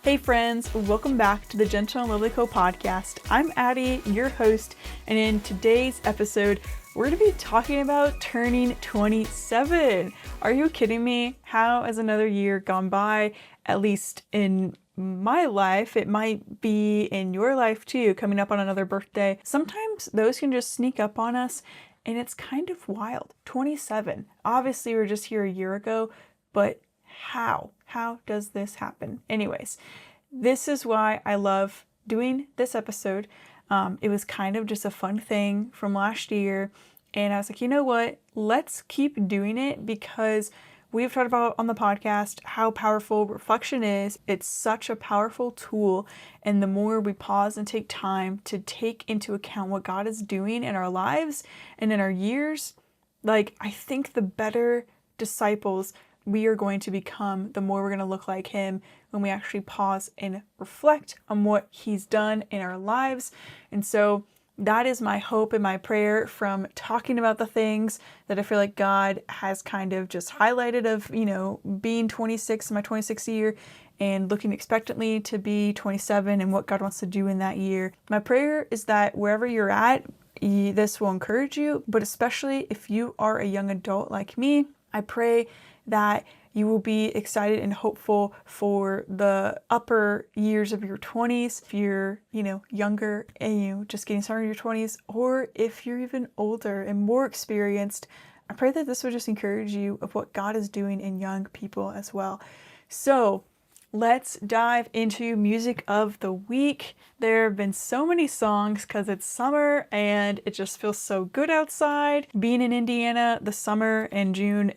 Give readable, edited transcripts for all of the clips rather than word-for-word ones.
Hey friends, welcome back to the Gentle and Lovely Co podcast. I'm Addie, your host, and in today's episode, we're going to be talking about turning 27. Are you kidding me? How has another year gone by? At least in my life, it might be in your life too, coming up on another birthday. Sometimes those can just sneak up on us, and it's kind of wild. 27. Obviously, we were just here a year ago, but how? How does this happen? Anyways, this is why I love doing this episode. It was kind of just a fun thing from last year. And I was like, you know what? Let's keep doing it because we've talked about on the podcast how powerful reflection is. It's such a powerful tool. And the more we pause and take time to take into account what God is doing in our lives and in our years, like I think the better disciples we are going to become, the more we're going to look like him when we actually pause and reflect on what he's done in our lives. And so that is my hope and my prayer from talking about the things that I feel like God has kind of just highlighted of, being 26 in my 26th year and looking expectantly to be 27 and what God wants to do in that year. My prayer is that wherever you're at, this will encourage you, but especially if you are a young adult like me, I pray that you will be excited and hopeful for the upper years of your 20s. If you're, younger and you just getting started in your 20s, or if you're even older and more experienced, I pray that this will just encourage you of what God is doing in young people as well. So let's dive into music of the week. There have been so many songs because it's summer and it just feels so good outside. Being in Indiana, the summer and June,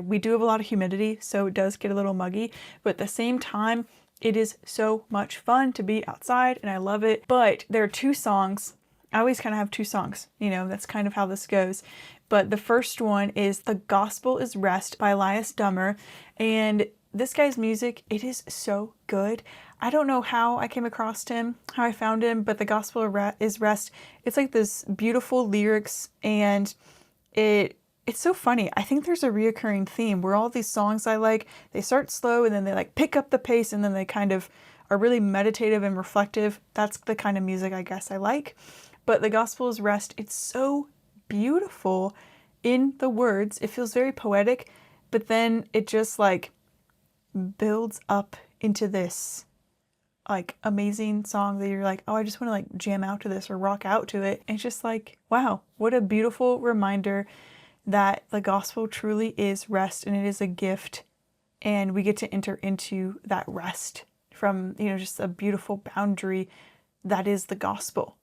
we do have a lot of humidity, so it does get a little muggy, but at the same time, it is so much fun to be outside and I love it. But there are two songs. I always kind of have two songs, that's kind of how this goes. But the first one is The Gospel is Rest by Elias Dummer. And this guy's music, it is so good. I don't know how I came across him, how I found him, but The Gospel is Rest. It's like this beautiful lyrics and it's so funny. I think there's a reoccurring theme where all these songs I like, they start slow and then they pick up the pace and then they kind of are really meditative and reflective. That's the kind of music I guess I like. But The Gospel is Rest. It's so beautiful in the words. It feels very poetic, but then it just builds up into this amazing song that you're like, oh, I just want to jam out to this or rock out to it. And it's just wow, what a beautiful reminder that the gospel truly is rest and it is a gift and we get to enter into that rest from, just a beautiful boundary that is the gospel,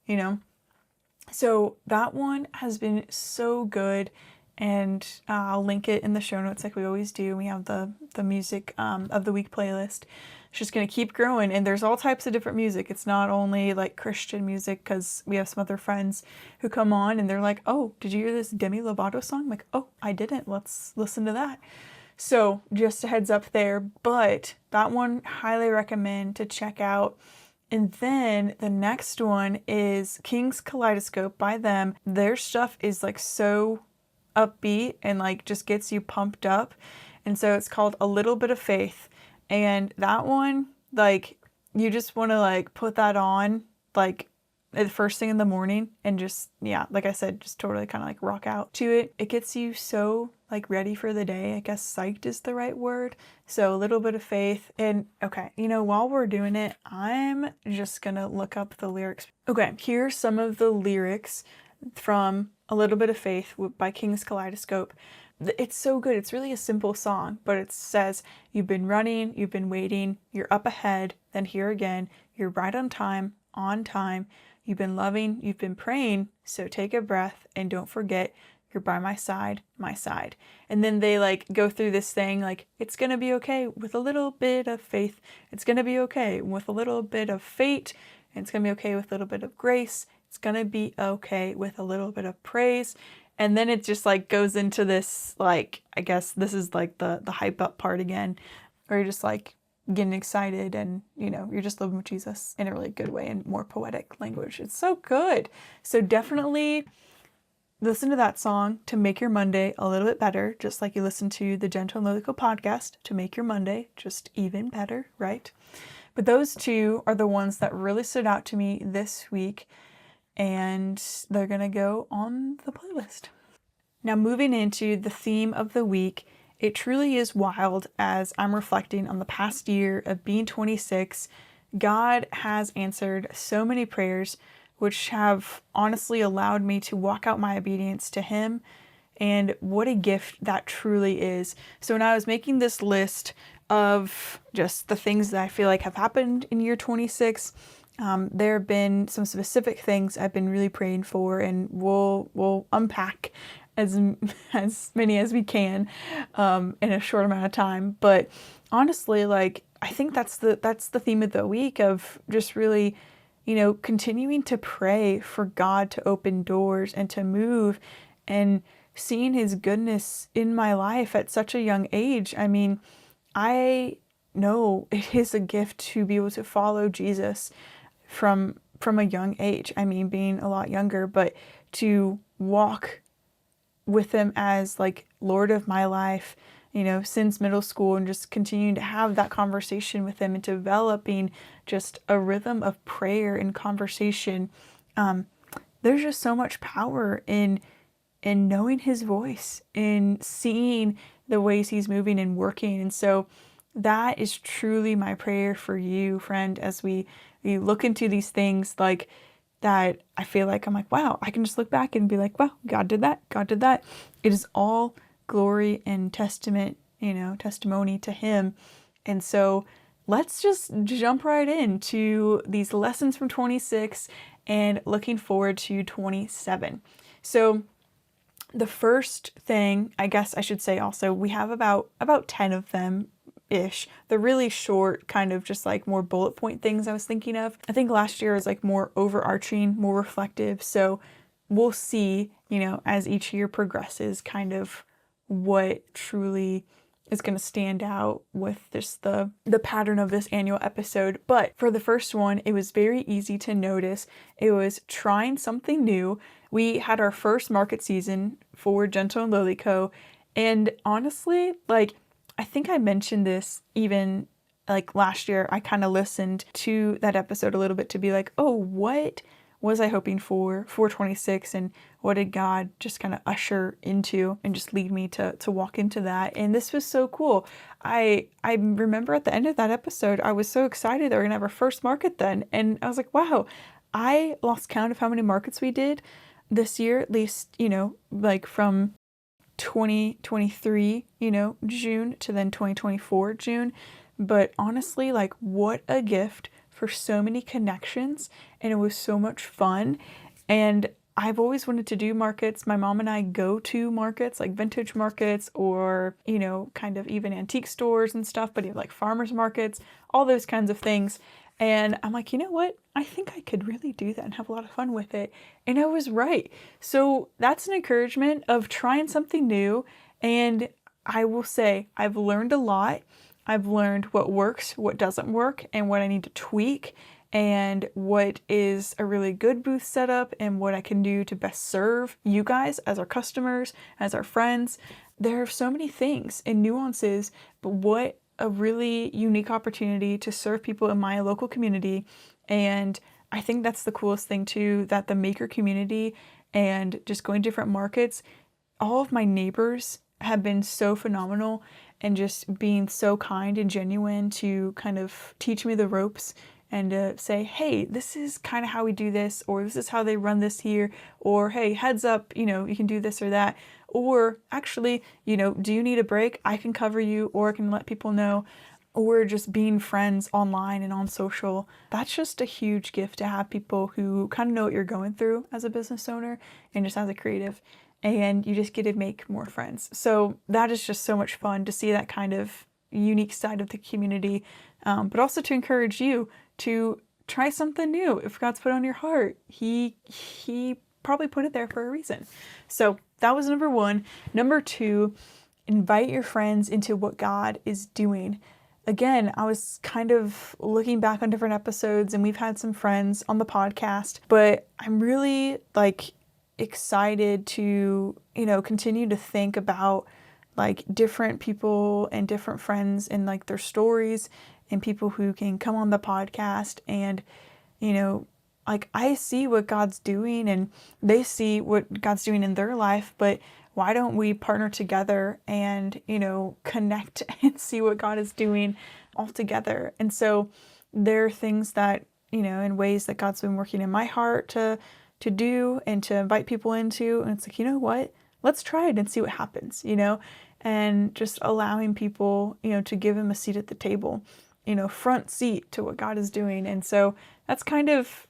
So that one has been so good and I'll link it in the show notes like we always do. We have the music of the week playlist. It's just going to keep growing and there's all types of different music. It's not only Christian music because we have some other friends who come on and they're like, oh, did you hear this Demi Lovato song? I'm like, oh, I didn't. Let's listen to that. So just a heads up there, but that one highly recommend to check out. And then the next one is King's Kaleidoscope by them. Their stuff is so upbeat and just gets you pumped up. And so it's called A Little Bit of Faith. And that one, you just want to put that on the first thing in the morning and just, like I said, just totally kind of rock out to it. It gets you so ready for the day. I guess psyched is the right word. So A Little Bit of Faith. And okay, while we're doing it, I'm just gonna look up the lyrics. Okay, here's some of the lyrics from A Little Bit of Faith by King's Kaleidoscope. It's so good. It's really a simple song, but it says, you've been running, you've been waiting, you're up ahead, then here again, you're right on time, you've been loving, you've been praying, so take a breath and don't forget, you're by my side. And then they go through this thing, it's gonna be okay with a little bit of faith, it's gonna be okay with a little bit of fate, and it's gonna be okay with a little bit of grace, it's gonna be okay with a little bit of praise. And then it just goes into this, I guess this is the hype up part again, where you're just getting excited and, you're just living with Jesus in a really good way and more poetic language. It's so good. So definitely listen to that song to make your Monday a little bit better, just like you listen to the Gentle and Lovely Co podcast to make your Monday just even better, right? But those two are the ones that really stood out to me this week, and they're going to go on the playlist. Now, moving into the theme of the week, it truly is wild as I'm reflecting on the past year of being 26. God has answered so many prayers, which have honestly allowed me to walk out my obedience to Him. And what a gift that truly is. So when I was making this list of just the things that I feel like have happened in year 26, there have been some specific things I've been really praying for, and we'll unpack as many as we can in a short amount of time. But honestly, like, I think that's the theme of the week, of just really, continuing to pray for God to open doors and to move, and seeing His goodness in my life at such a young age. I mean, I know it is a gift to be able to follow Jesus from a young age. I mean, being a lot younger, but to walk with Him as like Lord of my life, since middle school, and just continuing to have that conversation with Him and developing just a rhythm of prayer and conversation. There's just so much power in knowing His voice, in seeing the ways He's moving and working. And so that is truly my prayer for you, friend, as we look into these things like that. I feel like I'm like, wow, I can just look back and be like, wow, God did that. God did that. It is all glory and testimony to Him. And so let's just jump right into these lessons from 26 and looking forward to 27. So the first thing, I guess I should say also, we have about 10 of them ish. They're really short, kind of just like more bullet point things I was thinking of. I think last year was like more overarching, more reflective. So we'll see, as each year progresses, kind of what truly is going to stand out with just the pattern of this annual episode. But for the first one, it was very easy to notice. It was trying something new. We had our first market season for Gentle and Lowly Co. And honestly, like, I think I mentioned this even like last year. I kind of listened to that episode a little bit to be like, oh, what was I hoping for 26, and what did God just kind of usher into and just lead me to walk into that? And this was so cool. I remember at the end of that episode, I was so excited that we're gonna have our first market then. And I was like, wow, I lost count of how many markets we did this year, at least, like from 2023, June to then 2024, June. But honestly, like, what a gift for so many connections, and it was so much fun. And I've always wanted to do markets. My mom and I go to markets, like vintage markets, or, kind of even antique stores and stuff, but even like farmers markets, all those kinds of things. And I'm like, you know what? I think I could really do that and have a lot of fun with it. And I was right. So that's an encouragement of trying something new. And I will say, I've learned a lot. I've learned what works, what doesn't work, and what I need to tweak, and what is a really good booth setup, and what I can do to best serve you guys as our customers, as our friends. There are so many things and nuances, but what a really unique opportunity to serve people in my local community. And I think that's the coolest thing too, that the maker community and just going to different markets, all of my neighbors have been so phenomenal and just being so kind and genuine to kind of teach me the ropes and to say, hey, this is kind of how we do this, or this is how they run this here, or hey, heads up, you can do this or that, or actually, do you need a break? I can cover you, or I can let people know, or just being friends online and on social. That's just a huge gift to have people who kind of know what you're going through as a business owner and just as a creative, and you just get to make more friends. So that is just so much fun to see that kind of unique side of the community, but also to encourage you to try something new. If God's put it on your heart, he probably put it there for a reason. So that was number one. Number two, invite your friends into what God is doing. Again, I was kind of looking back on different episodes, and we've had some friends on the podcast, but I'm really excited to, continue to think about different people and different friends and their stories and people who can come on the podcast and, like I see what God's doing and they see what God's doing in their life, but why don't we partner together and, connect and see what God is doing all together? And so there are things that, in ways that God's been working in my heart to do and to invite people into. And it's like, you know what? Let's try it and see what happens, and just allowing people, to give him a seat at the table, front seat to what God is doing. And so that's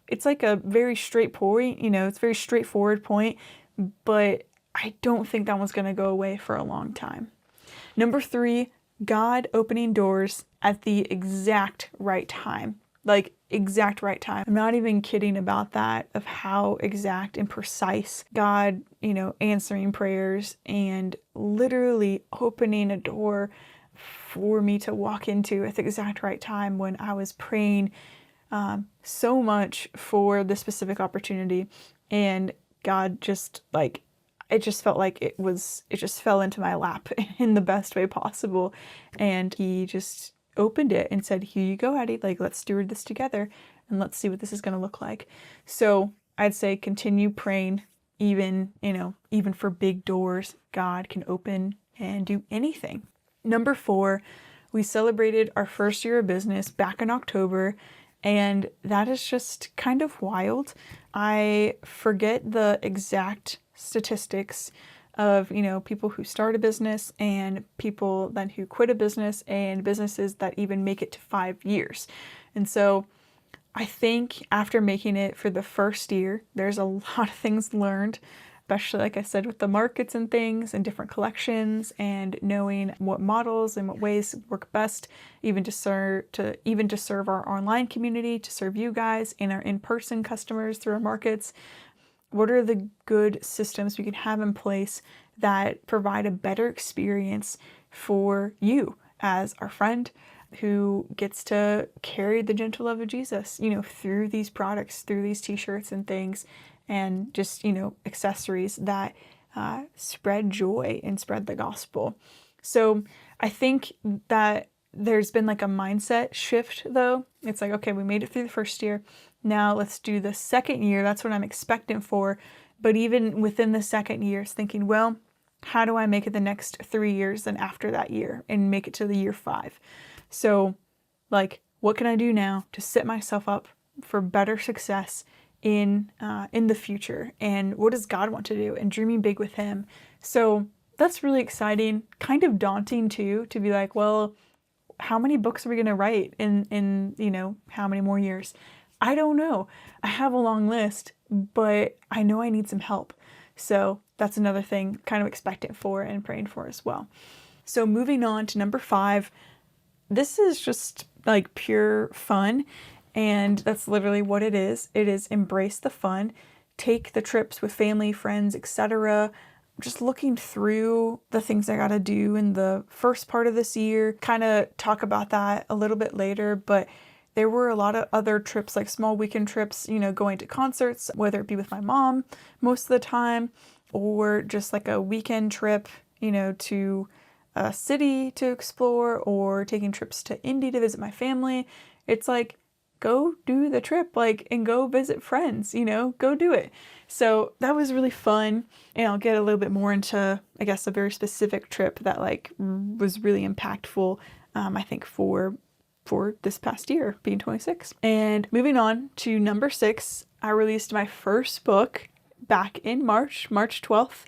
it's like a very straight point, it's a very straightforward point, but I don't think that one's going to go away for a long time. Number 3, God opening doors at the exact right time. Like exact right time. I'm not even kidding about that, of how exact and precise God, answering prayers and literally opening a door for me to walk into at the exact right time when I was praying so much for this specific opportunity. And God just it just felt like it just fell into my lap in the best way possible. And he just opened it and said, here you go, Addie, let's steward this together and let's see what this is going to look like. So I'd say continue praying, even for big doors, God can open and do anything. Number 4, we celebrated our first year of business back in October, and that is just kind of wild. I forget the exact statistics of, people who start a business and people then who quit a business and businesses that even make it to 5 years. And so I think after making it for the first year, there's a lot of things learned, especially like I said, with the markets and things and different collections and knowing what models and what ways work best, even to serve our online community, to serve you guys and our in-person customers through our markets. What are the good systems we can have in place that provide a better experience for you as our friend who gets to carry the gentle love of Jesus, through these products, through these t-shirts and things, and just, accessories that spread joy and spread the gospel. So I think that there's been like a mindset shift though. It's like, okay, we made it through the first year. Now let's do the second year. That's what I'm expectant for. But even within the second year, it's thinking, well, how do I make it the next 3 years and after that year and make it to the year 5? So what can I do now to set myself up for better success in the future? And what does God want to do? And dreaming big with him. So that's really exciting, kind of daunting too, to be like, well, how many books are we going to write in how many more years? I don't know. I have a long list, but I know I need some help. So that's another thing kind of expectant for and praying for as well. So moving on to number 5, this is just like pure fun. And that's literally what it is. It is embrace the fun, take the trips with family, friends, etc. Just looking through the things I got to do in the first part of this year, kind of talk about that a little bit later, but there were a lot of other trips, like small weekend trips, going to concerts, whether it be with my mom most of the time, or just like a weekend trip, to a city to explore, or taking trips to Indy to visit my family. It's like, go do the trip, and go visit friends, go do it. So that was really fun. And I'll get a little bit more into, I guess, a very specific trip that was really impactful, I think for this past year, being 26. And moving on to number 6, I released my first book back in March 12th,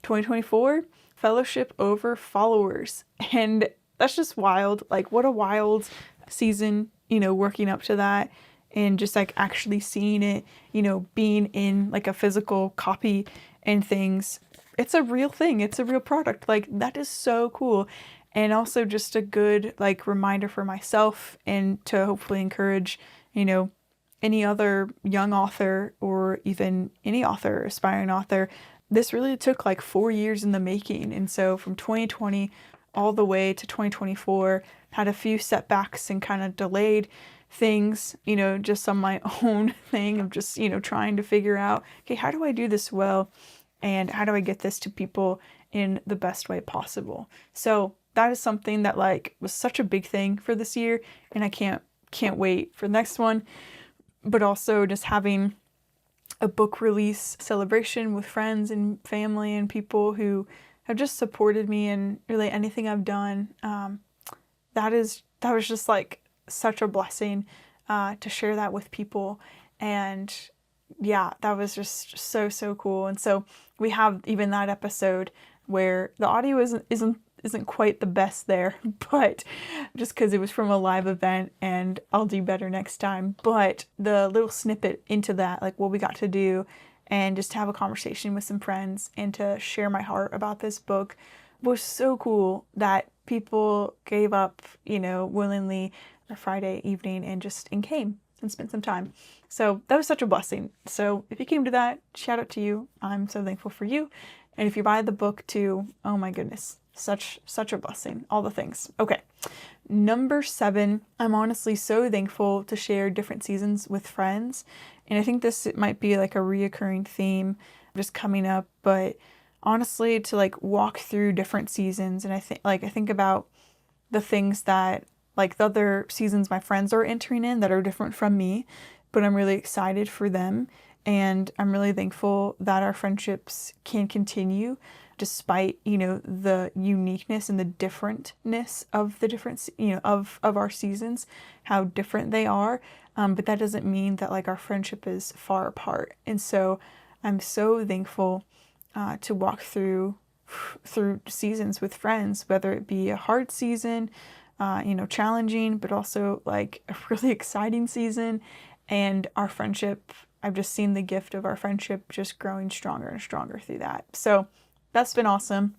2024, Fellowship Over Followers. And that's just wild. What a wild season, working up to that and just actually seeing it, being in a physical copy and things. It's a real thing. It's a real product. That is so cool. And also just a good reminder for myself and to hopefully encourage, any other young author or even any author, aspiring author. This really took 4 years in the making. And so from 2020 all the way to 2024, had a few setbacks and kind of delayed things, just on my own thing of just, trying to figure out, okay, how do I do this well? And how do I get this to people in the best way possible? So that is something that like was such a big thing for this year, and I can't wait for the next one. But also just having a book release celebration with friends and family and people who have just supported me in really anything I've done. That was just like such a blessing to share that with people. And yeah, that was just so cool. And so we have even that episode where the audio isn't quite the best there, but just because it was from a live event, and I'll do better next time. But the little snippet into that, like what we got to do, and just to have a conversation with some friends and to share my heart about this book was so cool that people gave up, willingly a Friday evening and came and spent some time. So that was such a blessing. So if you came to that, shout out to you. I'm so thankful for you. And if you buy the book too, oh my goodness, such a blessing. All the things. Okay. Number 7, I'm honestly so thankful to share different seasons with friends. And I think it might be like a reoccurring theme just coming up, but honestly to like walk through different seasons. And I think about the things that like the other seasons my friends are entering in that are different from me, but I'm really excited for them. And I'm really thankful that our friendships can continue despite, the uniqueness and the differentness of the different, of our seasons, how different they are. But that doesn't mean that like our friendship is far apart. And so I'm so thankful to walk through seasons with friends, whether it be a hard season, challenging, but also like a really exciting season. And our friendship, I've just seen the gift of our friendship just growing stronger and stronger through that. So that's been awesome.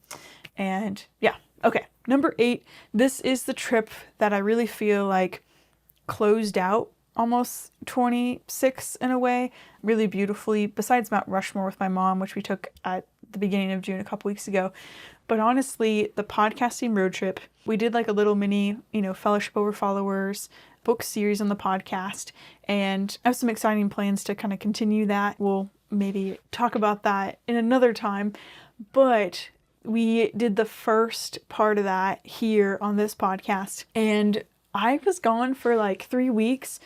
And yeah, okay. Number 8, this is the trip that I really feel like closed out almost 26 in a way, really beautifully, besides Mount Rushmore with my mom, which we took at the beginning of June a couple weeks ago. But honestly, the podcasting road trip, we did like a little mini, Fellowship Over Followers book series on the podcast, and I have some exciting plans to kind of continue that. We'll maybe talk about that in another time, but we did the first part of that here on this podcast, and I was gone for like 3 weeks,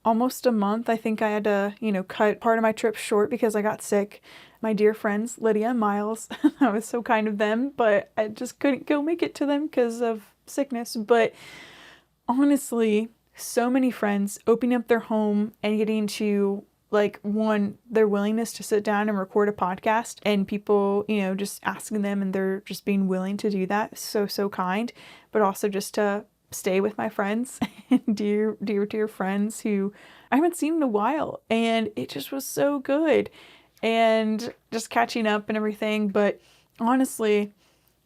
almost a month. I think I had to, cut part of my trip short because I got sick. My dear friends, Lydia and Miles, that was so kind of them, but I just couldn't go make it to them because of sickness. But honestly, so many friends opening up their home and getting to like, one, their willingness to sit down and record a podcast, and people, just asking them and they're just being willing to do that. So kind, but also just to stay with my friends and dear friends who I haven't seen in a while. And it just was so good, and just catching up and everything. But honestly,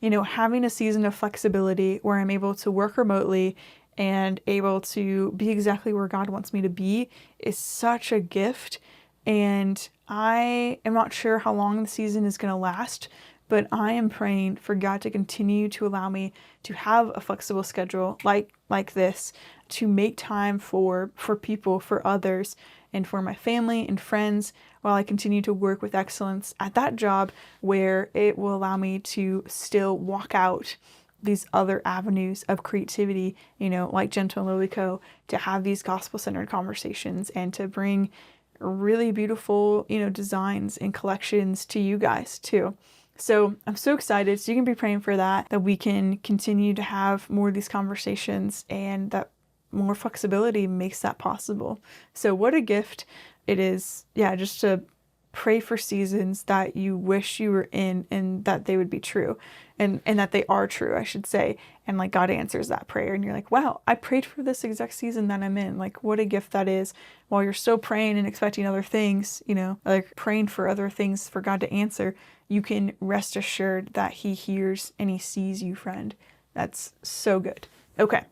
having a season of flexibility where I'm able to work remotely and able to be exactly where God wants me to be is such a gift. And I am not sure how long the season is going to last, but I am praying for God to continue to allow me to have a flexible schedule like this, to make time for people, for others, and for my family and friends, while I continue to work with excellence at that job, where it will allow me to still walk out these other avenues of creativity, like Gentle and Lowly Co., to have these gospel-centered conversations and to bring really beautiful, designs and collections to you guys too. So I'm so excited. So you can be praying for that we can continue to have more of these conversations, and that more flexibility makes that possible. So what a gift it is. Yeah, just to pray for seasons that you wish you were in, and that they would be true, and that they are true, I should say. And like God answers that prayer, and you're like, wow, I prayed for this exact season that I'm in. Like, what a gift that is. While you're still praying and expecting other things, like praying for other things for God to answer, you can rest assured that He hears and He sees you, friend. That's so good. Okay.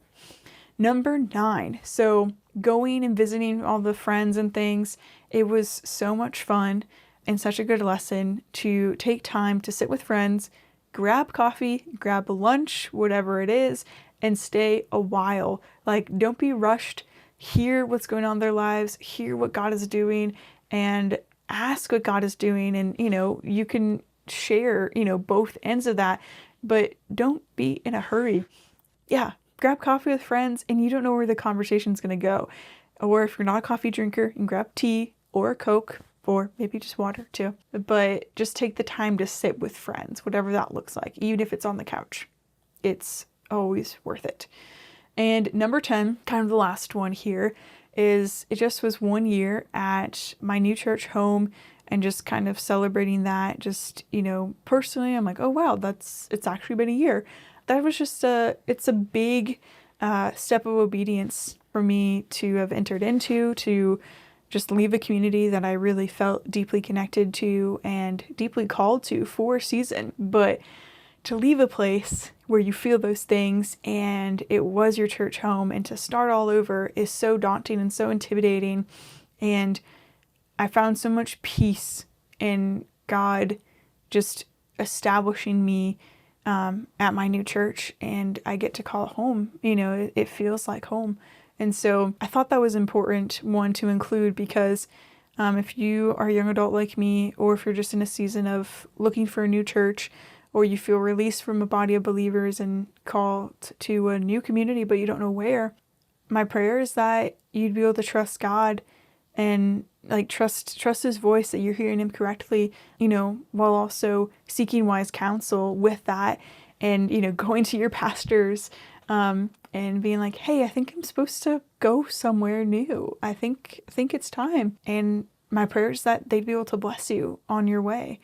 Number 9. So going and visiting all the friends and things, it was so much fun and such a good lesson to take time to sit with friends, grab coffee, grab lunch, whatever it is, and stay a while. Like, don't be rushed. Hear what's going on in their lives, hear what God is doing, and ask what God is doing. And, you can share, both ends of that, but don't be in a hurry. yeah, grab coffee with friends and you don't know where the conversation's going to go. Or if you're not a coffee drinker, you can grab tea or a Coke or maybe just water too. But just take the time to sit with friends, whatever that looks like, even if it's on the couch. It's always worth it. And number 10, kind of the last one here, is it just was 1 year at my new church home and just kind of celebrating that. Just, personally, I'm like, oh wow, it's actually been a year. That was just it's a big step of obedience for me to have entered into, to just leave a community that I really felt deeply connected to and deeply called to for a season. But to leave a place where you feel those things and it was your church home and to start all over is so daunting and so intimidating. And I found so much peace in God just establishing me at my new church, and I get to call it home. It feels like home. And so I thought that was important, one, to include, because if you are a young adult like me, or if you're just in a season of looking for a new church, or you feel released from a body of believers and called to a new community, but you don't know where, my prayer is that you'd be able to trust God and trust his voice, that you're hearing him correctly, while also seeking wise counsel with that, and, going to your pastors, and being like, hey, I think I'm supposed to go somewhere new. I think it's time. And my prayer is that they'd be able to bless you on your way,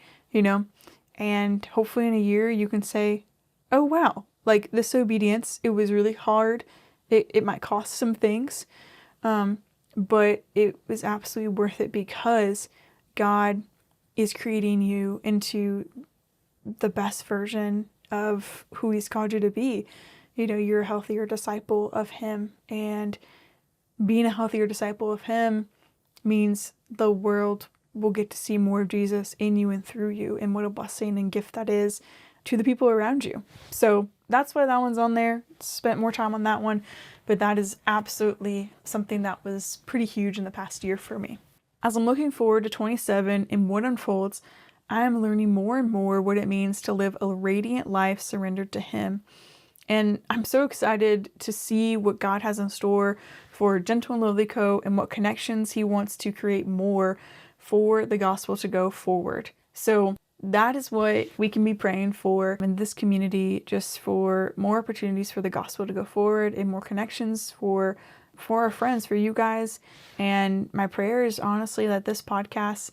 and hopefully in a year you can say, oh wow, this obedience, it was really hard. It might cost some things, but it was absolutely worth it because God is creating you into the best version of who he's called you to be. You're a healthier disciple of him, and being a healthier disciple of him means the world will get to see more of Jesus in you and through you, and what a blessing and gift that is to the people around you. So that's why that one's on there. Spent more time on that one, but that is absolutely something that was pretty huge in the past year for me. As I'm looking forward to 27 and what unfolds, I am learning more and more what it means to live a radiant life surrendered to him. And I'm so excited to see what God has in store for Gentle and Lowly Co. and what connections he wants to create more for the gospel to go forward. So that is what we can be praying for in this community, just for more opportunities for the gospel to go forward and more connections for our friends, for you guys. And my prayer is honestly that this podcast,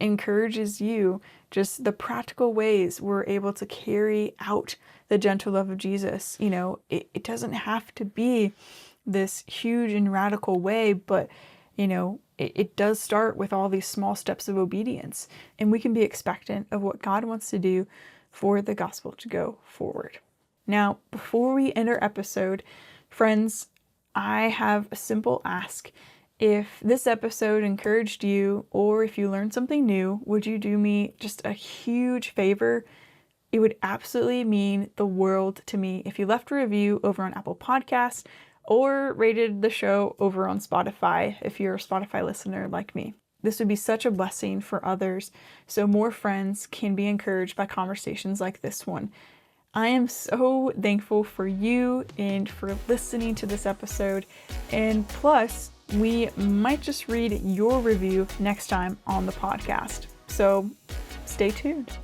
encourages you, just the practical ways we're able to carry out the gentle love of Jesus. It doesn't have to be this huge and radical way, but it does start with all these small steps of obedience, and we can be expectant of what God wants to do for the gospel to go forward. Now, before we end our episode, friends, I have a simple ask. If this episode encouraged you, or if you learned something new, would you do me just a huge favor? It would absolutely mean the world to me if you left a review over on Apple Podcasts or rated the show over on Spotify if you're a Spotify listener like me. This would be such a blessing for others, so more friends can be encouraged by conversations like this one. I am so thankful for you and for listening to this episode, and plus, we might just read your review next time on the podcast. So stay tuned.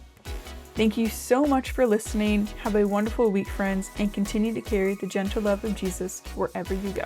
Thank you so much for listening. Have a wonderful week, friends, and continue to carry the gentle love of Jesus wherever you go.